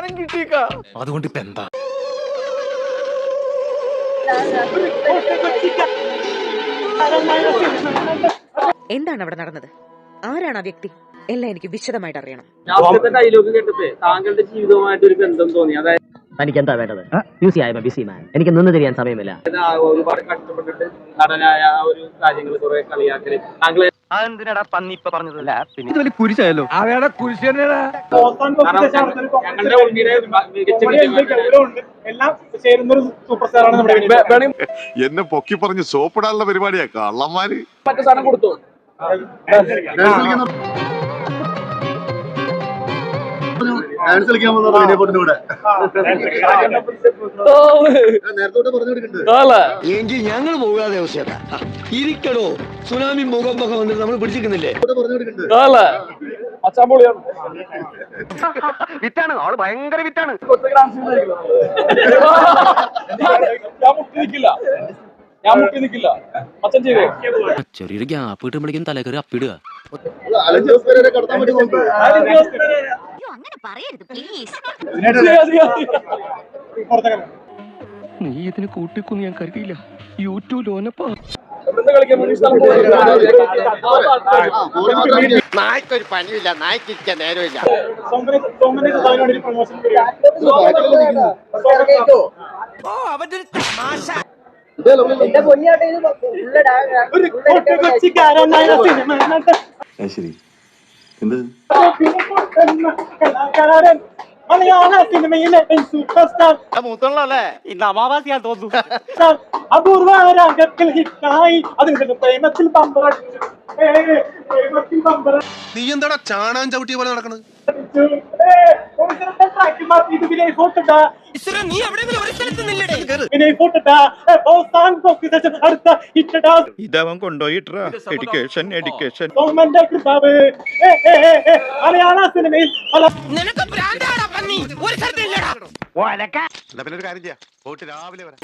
സാധനം കിട്ടിയേക്ക. അതുകൊണ്ട് ഇപ്പൊ എന്താ എന്താണ് അവിടെ നടന്നത്? ആരാണ് ആ വ്യക്തി? എല്ലാം എനിക്ക് വിശദമായിട്ട് അറിയണം. ഡയലോഗ് കേട്ടപ്പോ താങ്കളുടെ ജീവിതവുമായിട്ട് ഒരു ബന്ധം തോന്നി. അതായത് തനിക്ക് എന്താ വേണ്ടത്? ബിസി മാൻ, എനിക്ക് നിന്ന് തിരിയാൻ സമയമില്ല. ഒരുപാട് കഷ്ടപ്പെട്ടിട്ട് നടനായ ആ ഒരു കാര്യങ്ങൾ കുറെ കളിയാക്കല് താങ്കൾ അതെന്തിനാടാ പന്നി ഇപ്പൊ പറഞ്ഞതല്ല? ഇത് വലിയ കുരിശായല്ലോ. അവയുടെ കുരിശ് തന്നെയാ. ഞങ്ങളുടെ ഉണ്ണിയുടെ മികച്ച എന്നെ പൊക്കി പറഞ്ഞ് സോപ്പിടാനുള്ള പരിപാടിയാ കള്ളന്മാര്. മറ്റു സാധനം കൊടുത്തു. എങ്കിൽ ഞങ്ങൾ പോകാതെ ഇരിക്കണോ? സുനാമി മുഖം വന്നിട്ട് നമ്മൾ പിടിച്ചിരിക്കുന്നില്ലേ? വിറ്റാണ് ആള്, ഭയങ്കര വിറ്റാണ്. ചെറിയൊരു ഗ്യാപ്പ് കിട്ടുമ്പോഴേക്കും തലക്കറി അപ്പിടുക. നീ ഇതിന് കൂട്ടിക്കൊന്ന് ഞാൻ കരുതിയില്ല. യൂട്യൂബ് ലോനപ്പാ. നായ്ക്കൊരു പണിയില്ല, നായ്ക്കിരിക്കാൻ നേരമില്ല. അവന്റെ ഒരു തമാശ. ശരി എന്ത് മലയാള സിനിമയിലെ സൂപ്പർ സ്റ്റാർ മൂത്തല്ലേ? ഇന്ന് അമാവാസിയാൻ തോന്നുന്നു. അപൂർവ രാഗത്തിൽ ഹിറ്റായി അതിന് പ്രേമത്തിൽ പമ്പറടിച്ചു. നീ എന്താടാ ചാണാൻ ചവിട്ടിയ പോലെ നടക്കണത്? ഇതവൻ കൊണ്ടുപോയിട്ടാ എഡ്യൂക്കേഷൻ മലയാള സിനിമയിൽ ഒരു കാര്യം ചെയ്യാം, രാവിലെ വരാം.